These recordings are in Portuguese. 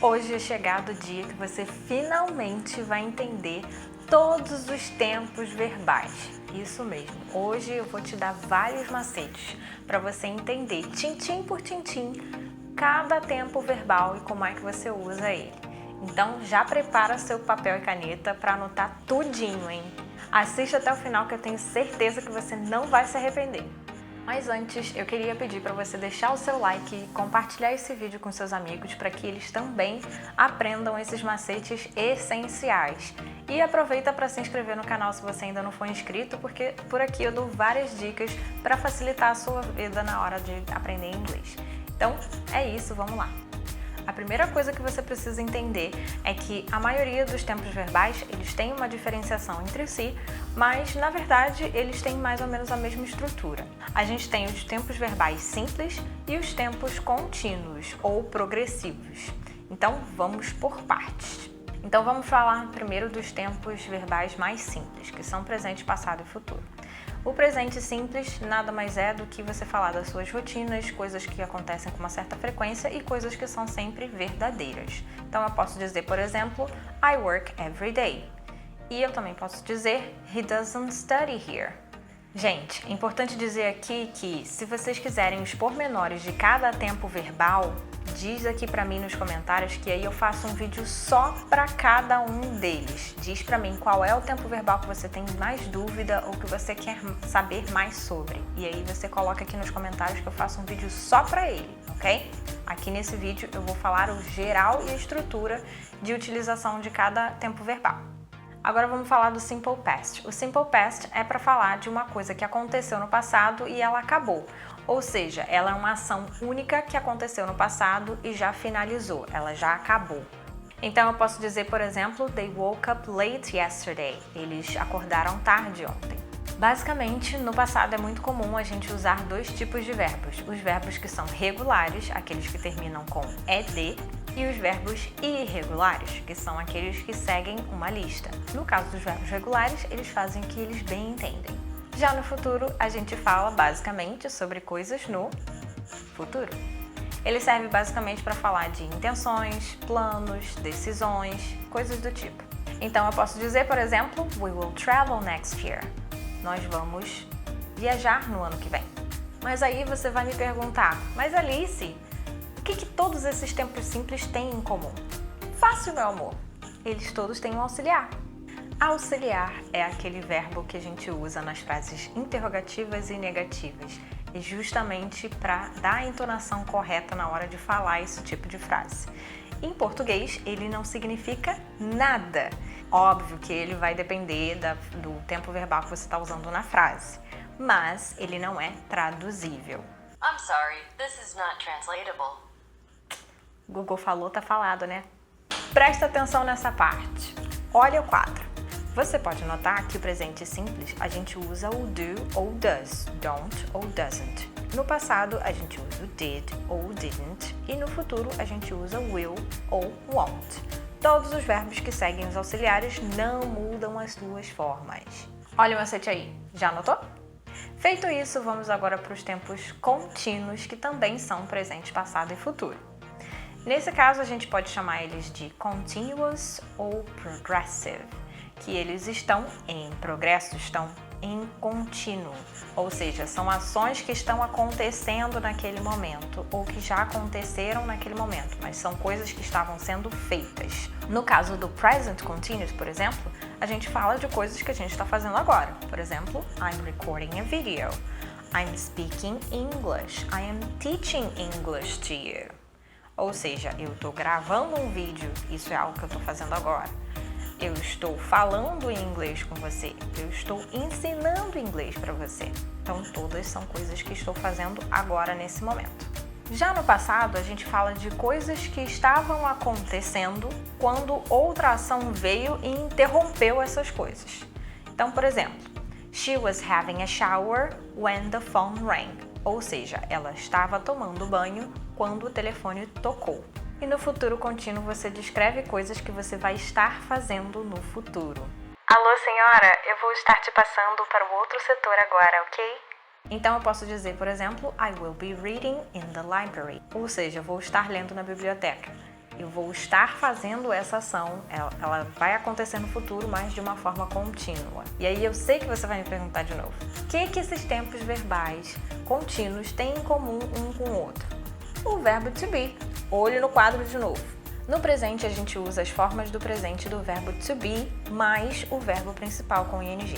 Hoje é chegado o dia que você finalmente vai entender todos os tempos verbais. Isso mesmo, hoje eu vou te dar vários macetes para você entender tintim por tintim cada tempo verbal e como é que você usa ele. Então já prepara seu papel e caneta para anotar tudinho, hein? Assista até o final que eu tenho certeza que você não vai se arrepender. Mas antes, eu queria pedir para você deixar o seu like e compartilhar esse vídeo com seus amigos para que eles também aprendam esses macetes essenciais. E aproveita para se inscrever no canal se você ainda não for inscrito, porque por aqui eu dou várias dicas para facilitar a sua vida na hora de aprender inglês. Então, é isso, vamos lá! A primeira coisa que você precisa entender é que a maioria dos tempos verbais, eles têm uma diferenciação entre si, mas na verdade eles têm mais ou menos a mesma estrutura. A gente tem os tempos verbais simples e os tempos contínuos ou progressivos. Então vamos por partes. Então vamos falar primeiro dos tempos verbais mais simples, que são presente, passado e futuro. O presente simples nada mais é do que você falar das suas rotinas, coisas que acontecem com uma certa frequência e coisas que são sempre verdadeiras. Então eu posso dizer, por exemplo, I work every day. E eu também posso dizer, he doesn't study here. Gente, é importante dizer aqui que se vocês quiserem os pormenores de cada tempo verbal, diz aqui pra mim nos comentários que aí eu faço um vídeo só pra cada um deles. Diz pra mim qual é o tempo verbal que você tem mais dúvida ou que você quer saber mais sobre. E aí você coloca aqui nos comentários que eu faço um vídeo só pra ele, ok? Aqui nesse vídeo eu vou falar o geral e a estrutura de utilização de cada tempo verbal. Agora vamos falar do Simple Past. O Simple Past é para falar de uma coisa que aconteceu no passado e ela acabou. Ou seja, ela é uma ação única que aconteceu no passado e já finalizou, ela já acabou. Então eu posso dizer, por exemplo, they woke up late yesterday. Eles acordaram tarde ontem. Basicamente, no passado é muito comum a gente usar dois tipos de verbos. Os verbos que são regulares, aqueles que terminam com ed, e os verbos irregulares, que são aqueles que seguem uma lista. No caso dos verbos regulares, eles fazem o que eles bem entendem. Já no futuro, a gente fala basicamente sobre coisas no futuro. Ele serve basicamente para falar de intenções, planos, decisões, coisas do tipo. Então eu posso dizer, por exemplo, we will travel next year. Nós vamos viajar no ano que vem. Mas aí você vai me perguntar, mas Alice, o que todos esses tempos simples têm em comum? Fácil, meu amor. Eles todos têm um auxiliar. Auxiliar é aquele verbo que a gente usa nas frases interrogativas e negativas. É justamente para dar a entonação correta na hora de falar esse tipo de frase. Em português, ele não significa nada. Óbvio que ele vai depender do tempo verbal que você está usando na frase, mas ele não é traduzível. I'm sorry, this is not translatable. Google falou, tá falado, né? Presta atenção nessa parte. Olha o quadro. Você pode notar que o presente simples a gente usa o do ou does, don't ou doesn't. No passado a gente usa o did ou didn't e no futuro a gente usa will ou won't. Todos os verbos que seguem os auxiliares não mudam as duas formas. Olha o macete aí, já anotou? Feito isso, vamos agora para os tempos contínuos que também são presente, passado e futuro. Nesse caso a gente pode chamar eles de continuous ou progressive, que eles estão em progresso, estão em contínuo, ou seja, são ações que estão acontecendo naquele momento ou que já aconteceram naquele momento, mas são coisas que estavam sendo feitas. No caso do present continuous, por exemplo, a gente fala de coisas que a gente está fazendo agora. Por exemplo, I'm recording a video, I'm speaking English, I am teaching English to you. Ou seja, eu estou gravando um vídeo, isso é algo que eu estou fazendo agora. Eu estou falando inglês com você, eu estou ensinando inglês para você. Então, todas são coisas que estou fazendo agora, nesse momento. Já no passado, a gente fala de coisas que estavam acontecendo quando outra ação veio e interrompeu essas coisas. Então, por exemplo, she was having a shower when the phone rang. Ou seja, ela estava tomando banho quando o telefone tocou. E no futuro contínuo você descreve coisas que você vai estar fazendo no futuro. Alô, senhora, eu vou estar te passando para o outro setor agora, ok? Então eu posso dizer, por exemplo, I will be reading in the library. Ou seja, vou estar lendo na biblioteca. Eu vou estar fazendo essa ação, ela vai acontecer no futuro, mas de uma forma contínua. E aí eu sei que você vai me perguntar de novo, o que esses tempos verbais contínuos têm em comum um com o outro? O verbo to be. Olho no quadro de novo. No presente a gente usa as formas do presente do verbo to be mais o verbo principal com ing.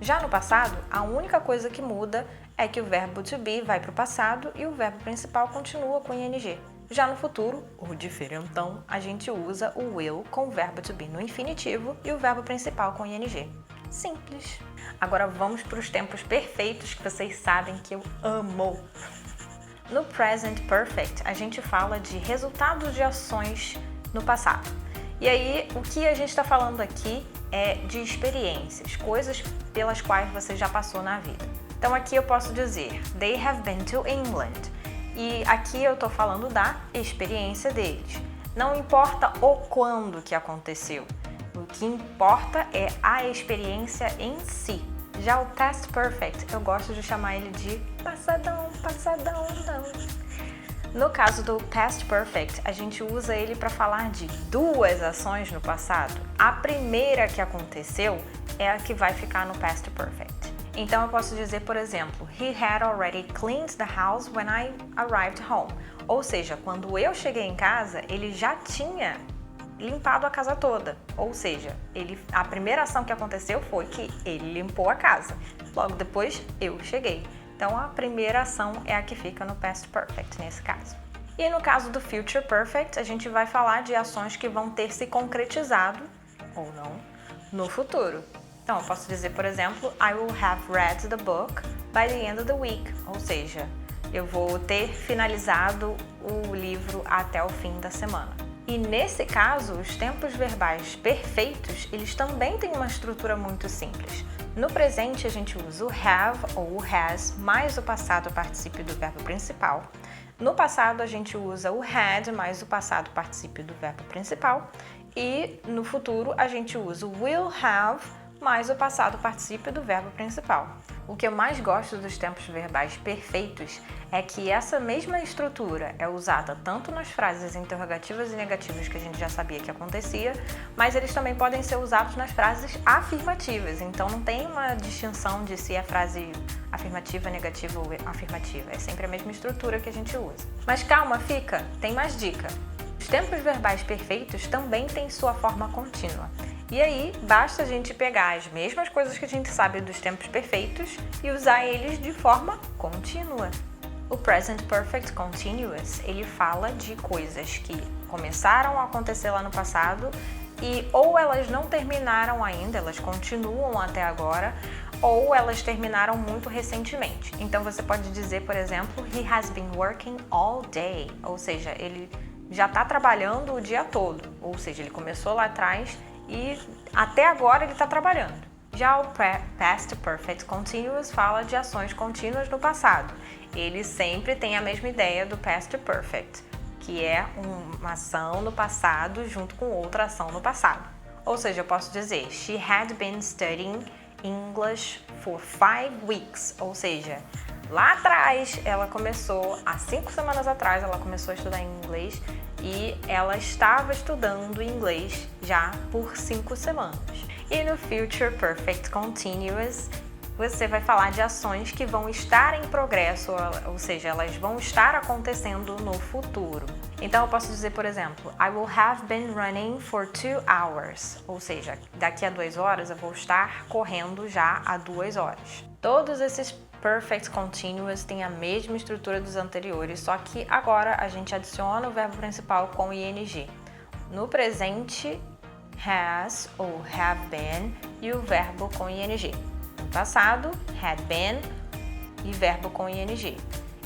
Já no passado, a única coisa que muda é que o verbo to be vai para o passado e o verbo principal continua com ing. Já no futuro, o diferentão, a gente usa o will com o verbo to be no infinitivo e o verbo principal com ing. Simples. Agora vamos para os tempos perfeitos que vocês sabem que eu amo. No present perfect, a gente fala de resultados de ações no passado. E aí, o que a gente está falando aqui é de experiências, coisas pelas quais você já passou na vida. Então aqui eu posso dizer, they have been to England. E aqui eu estou falando da experiência deles. Não importa o quando que aconteceu, o que importa é a experiência em si. Já o past perfect, eu gosto de chamar ele de passadão, passadão, não. No caso do past perfect, a gente usa ele para falar de duas ações no passado. A primeira que aconteceu é a que vai ficar no past perfect. Então eu posso dizer, por exemplo, he had already cleaned the house when I arrived home. Ou seja, quando eu cheguei em casa, ele já tinha limpado a casa toda. Ou seja, a primeira ação que aconteceu foi que ele limpou a casa. Logo depois, eu cheguei. Então, a primeira ação é a que fica no past perfect, nesse caso. E no caso do future perfect, a gente vai falar de ações que vão ter se concretizado, ou não, no futuro. Então, eu posso dizer, por exemplo, I will have read the book by the end of the week. Ou seja, eu vou ter finalizado o livro até o fim da semana. E nesse caso, os tempos verbais perfeitos, eles também têm uma estrutura muito simples. No presente, a gente usa o have ou o has mais o passado particípio do verbo principal. No passado, a gente usa o had mais o passado particípio do verbo principal. E no futuro, a gente usa o will have mais o passado particípio do verbo principal. O que eu mais gosto dos tempos verbais perfeitos é que essa mesma estrutura é usada tanto nas frases interrogativas e negativas que a gente já sabia que acontecia, mas eles também podem ser usados nas frases afirmativas. Então não tem uma distinção de se é frase afirmativa, negativa ou afirmativa. É sempre a mesma estrutura que a gente usa. Mas calma, tem mais dica. Os tempos verbais perfeitos também têm sua forma contínua. E aí, basta a gente pegar as mesmas coisas que a gente sabe dos tempos perfeitos e usar eles de forma contínua. O Present Perfect Continuous, ele fala de coisas que começaram a acontecer lá no passado e ou elas não terminaram ainda, elas continuam até agora, ou elas terminaram muito recentemente. Então você pode dizer, por exemplo, he has been working all day, ou seja, ele já está trabalhando o dia todo, ou seja, ele começou lá atrás e até agora ele está trabalhando. Já o Past Perfect Continuous fala de ações contínuas no passado. Ele sempre tem a mesma ideia do Past Perfect, que é uma ação no passado junto com outra ação no passado. Ou seja, eu posso dizer, she had been studying English for 5 weeks, ou seja, lá atrás ela começou, há 5 semanas atrás ela começou a estudar inglês e ela estava estudando inglês já por 5 semanas. E no Future Perfect Continuous, você vai falar de ações que vão estar em progresso, ou seja, elas vão estar acontecendo no futuro. Então eu posso dizer, por exemplo, I will have been running for 2 hours, ou seja, daqui a 2 horas eu vou estar correndo já há 2 horas. Todos esses Perfect Continuous têm a mesma estrutura dos anteriores, só que agora a gente adiciona o verbo principal com ing. No presente, has ou have been e o verbo com ing. No passado, had been e verbo com ing.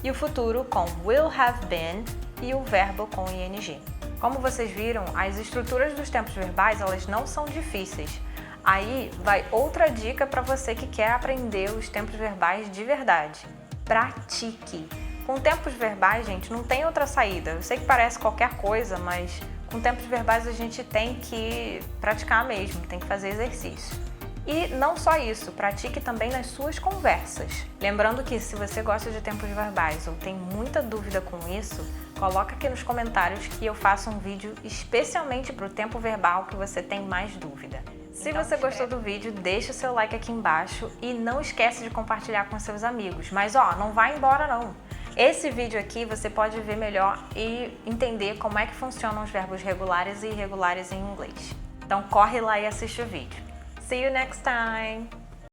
E o futuro com will have been e o verbo com ing. Como vocês viram, as estruturas dos tempos verbais elas não são difíceis. Aí vai outra dica para você que quer aprender os tempos verbais de verdade. Pratique. Com tempos verbais, gente, não tem outra saída. Eu sei que parece qualquer coisa, mas com tempos verbais a gente tem que praticar mesmo, tem que fazer exercício. E não só isso, pratique também nas suas conversas. Lembrando que se você gosta de tempos verbais ou tem muita dúvida com isso, coloca aqui nos comentários que eu faço um vídeo especialmente para o tempo verbal que você tem mais dúvida. Se você gostou do vídeo, deixa o seu like aqui embaixo e não esquece de compartilhar com seus amigos. Mas ó, não vai embora não. Esse vídeo aqui você pode ver melhor e entender como é que funcionam os verbos regulares e irregulares em inglês. Então corre lá e assiste o vídeo. See you next time!